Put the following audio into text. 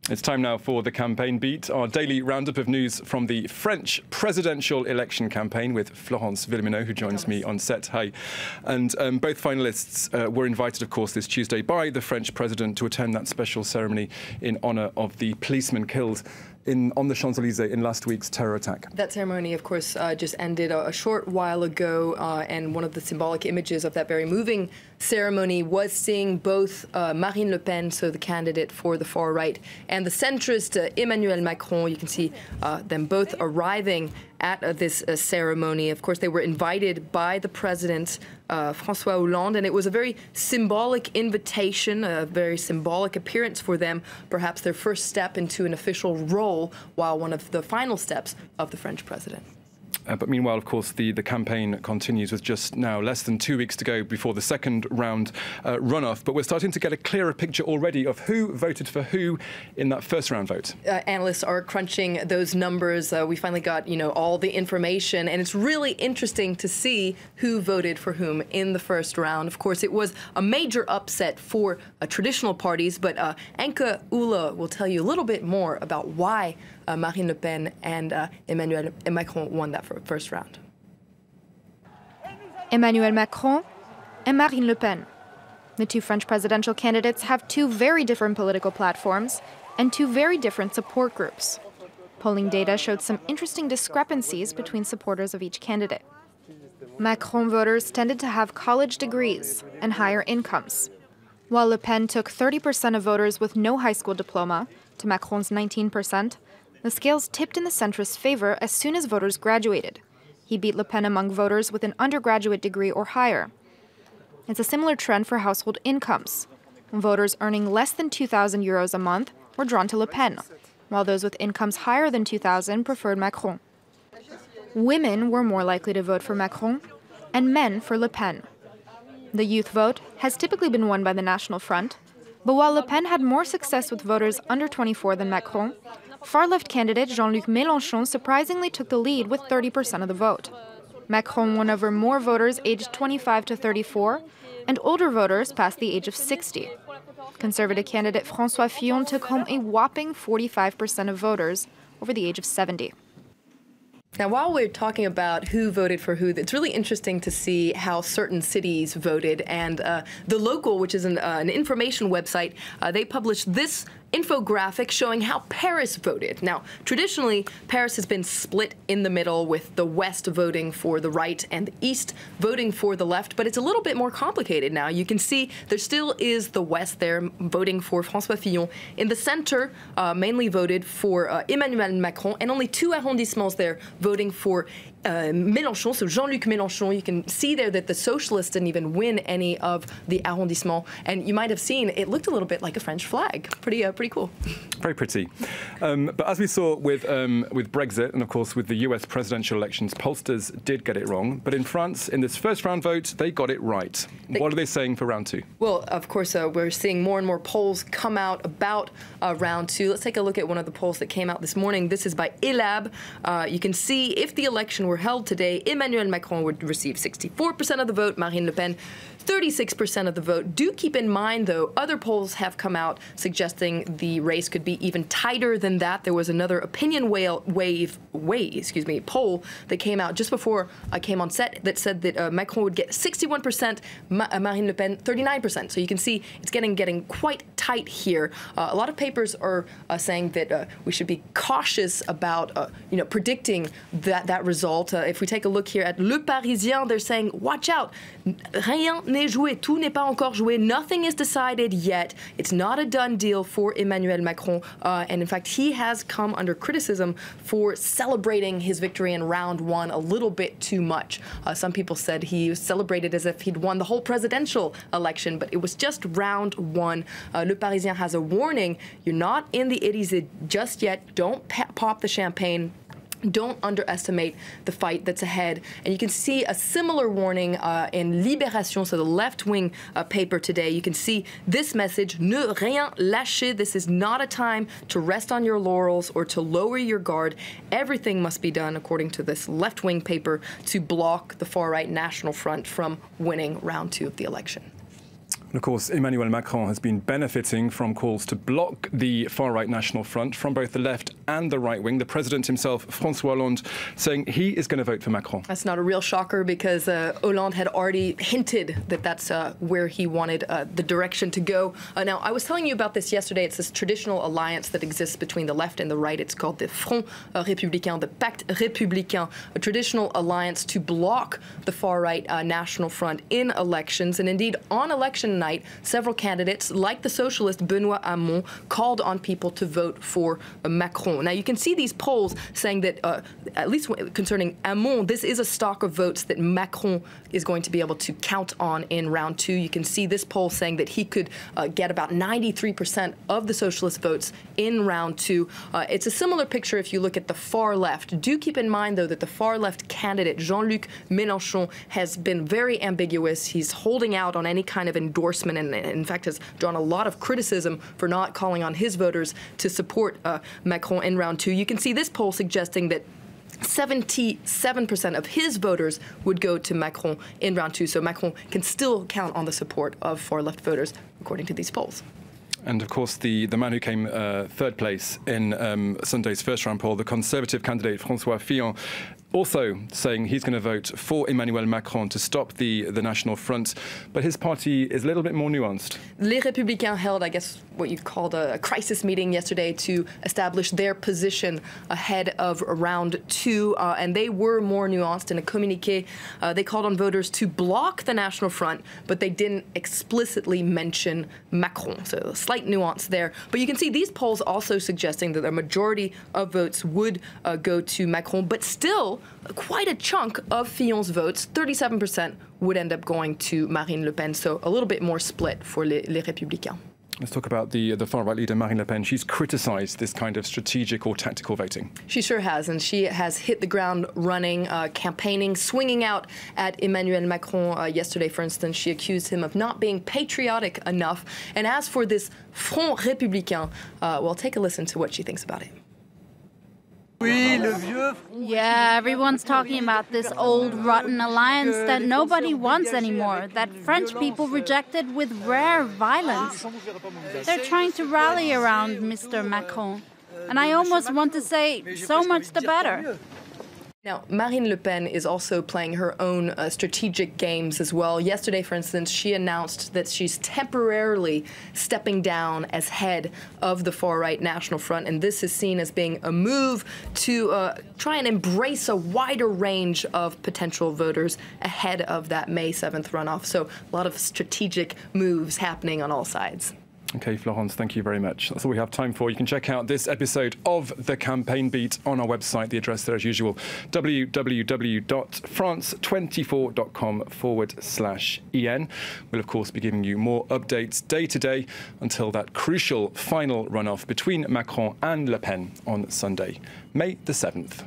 It's time now for the Campaign Beat, our daily roundup of news from the French presidential election campaign with Florence Villeminot, who joins me on set. Hi. And both finalists were invited, of course, this Tuesday by the French president to attend that special ceremony in honour of the policeman killed on the Champs-Élysées in last week's terror attack. That ceremony, of course, just ended a short while ago, and one of the symbolic images of that very moving ceremony was seeing both Marine Le Pen, so the candidate for the far right, and the centrist Emmanuel Macron. You can see them both arriving at this ceremony. Of course, they were invited by the president, François Hollande, and it was a very symbolic invitation, a very symbolic appearance for them, perhaps their first step into an official role, while one of the final steps of the French president. But meanwhile, of course, the campaign continues with just now less than 2 weeks to go before the second round runoff. But we're starting to get a clearer picture already of who voted for who in that first round vote. Analysts are crunching those numbers. We finally got, all the information, and it's really interesting to see who voted for whom in the first round. Of course, it was a major upset for traditional parties, but Anke Ula will tell you a little bit more about why Marine Le Pen and Emmanuel Macron won that first round. Emmanuel Macron and Marine Le Pen. The two French presidential candidates have two very different political platforms and two very different support groups. Polling data showed some interesting discrepancies between supporters of each candidate. Macron voters tended to have college degrees and higher incomes, while Le Pen took 30% of voters with no high school diploma to Macron's 19%. The scales tipped in the centrist's favor as soon as voters graduated. He beat Le Pen among voters with an undergraduate degree or higher. It's a similar trend for household incomes. Voters earning less than 2,000 euros a month were drawn to Le Pen, while those with incomes higher than 2,000 preferred Macron. Women were more likely to vote for Macron, and men for Le Pen. The youth vote has typically been won by the National Front, but while Le Pen had more success with voters under 24 than Macron, far-left candidate Jean-Luc Mélenchon surprisingly took the lead with 30% of the vote. Macron won over more voters aged 25 to 34, and older voters past the age of 60. Conservative candidate François Fillon took home a whopping 45% of voters over the age of 70. Now, while we're talking about who voted for who, it's really interesting to see how certain cities voted. And The Local, which is an information website, they published this infographic showing how Paris voted. Now, traditionally, Paris has been split in the middle, with the West voting for the right and the East voting for the left, but it's a little bit more complicated now. You can see there still is the West there voting for François Fillon. In the center, mainly voted for Emmanuel Macron, and only 2 arrondissements there voting for Mélenchon, so Jean-Luc Mélenchon. You can see there that the socialists didn't even win any of the arrondissements, and you might have seen it looked a little bit like a French flag. Pretty cool. Very pretty. But as we saw with Brexit, and of course with the US presidential elections, pollsters did get it wrong. But in France, in this first round vote, they got it right. What are they saying for round 2? Well, of course, we're seeing more and more polls come out about round 2. Let's take a look at one of the polls that came out this morning. This is by Elab. You can see if the election were held today, Emmanuel Macron would receive 64% of the vote, Marine Le Pen 36% of the vote. Do keep in mind, though, other polls have come out suggesting the race could be even tighter than that. There was another opinion poll that came out just before I came on set that said that Macron would get 61%, Marine Le Pen 39%. So you can see it's getting quite tight here. A lot of papers are saying that we should be cautious about predicting that result. If we take a look here at Le Parisien, they're saying, watch out, rien n'est joué, tout n'est pas encore joué. Nothing is decided yet. It's not a done deal for Emmanuel Macron. And in fact, he has come under criticism for celebrating his victory in round 1 a little bit too much. Some people said he celebrated as if he'd won the whole presidential election, but it was just round 1. Le Parisien has a warning. You're not in the Élysée just yet. Don't pop the champagne. Don't underestimate the fight that's ahead. And you can see a similar warning in Libération, so the left-wing paper today. You can see this message, ne rien lâcher. This is not a time to rest on your laurels or to lower your guard. Everything must be done, according to this left-wing paper, to block the far-right National Front from winning round 2 of the election. Of course, Emmanuel Macron has been benefiting from calls to block the far-right National Front from both the left and the right wing. The president himself, François Hollande, saying he is going to vote for Macron. That's not a real shocker because Hollande had already hinted that that's where he wanted the direction to go. Now, I was telling you about this yesterday. It's this traditional alliance that exists between the left and the right. It's called the Front Républicain, the Pacte Républicain, a traditional alliance to block the far-right National Front in elections. And indeed, on election night, several candidates, like the socialist Benoît Hamon, called on people to vote for Macron. Now, you can see these polls saying that, at least concerning Hamon, this is a stock of votes that Macron is going to be able to count on in round two. You can see this poll saying that he could get about 93% of the socialist votes in round two. It's a similar picture if you look at the far left. Do keep in mind, though, that the far left candidate, Jean-Luc Mélenchon, has been very ambiguous. He's holding out on any kind of endorsement and, in fact, has drawn a lot of criticism for not calling on his voters to support Macron in round two. You can see this poll suggesting that 77% of his voters would go to Macron in round two. So Macron can still count on the support of far-left voters, according to these polls. And of course, the man who came third place in Sunday's first-round poll, the Conservative candidate François Fillon, also saying he's going to vote for Emmanuel Macron to stop the National Front. But his party is a little bit more nuanced. Les Républicains held, I guess, what you called a crisis meeting yesterday to establish their position ahead of round two. And they were more nuanced in a communiqué. They called on voters to block the National Front, but they didn't explicitly mention Macron. So a slight nuance there. But you can see these polls also suggesting that the majority of votes would go to Macron, but still quite a chunk of Fillon's votes, 37%, would end up going to Marine Le Pen. So a little bit more split for les Républicains. Let's talk about the far-right leader, Marine Le Pen. She's criticised this kind of strategic or tactical voting. She sure has, and she has hit the ground running, campaigning, swinging out at Emmanuel Macron yesterday, for instance. She accused him of not being patriotic enough. And as for this Front Républicain, well, take a listen to what she thinks about it. Yeah, everyone's talking about this old rotten alliance that nobody wants anymore, that French people rejected with rare violence. They're trying to rally around Mr. Macron. And I almost want to say, so much the better. Now, Marine Le Pen is also playing her own strategic games as well. Yesterday, for instance, she announced that she's temporarily stepping down as head of the far-right National Front, and this is seen as being a move to try and embrace a wider range of potential voters ahead of that May 7th runoff. So a lot of strategic moves happening on all sides. Okay, Florence, thank you very much. That's all we have time for. You can check out this episode of The Campaign Beat on our website. The address there, as usual, www.france24.com/en. We'll, of course, be giving you more updates day to day until that crucial final runoff between Macron and Le Pen on Sunday, May the 7th.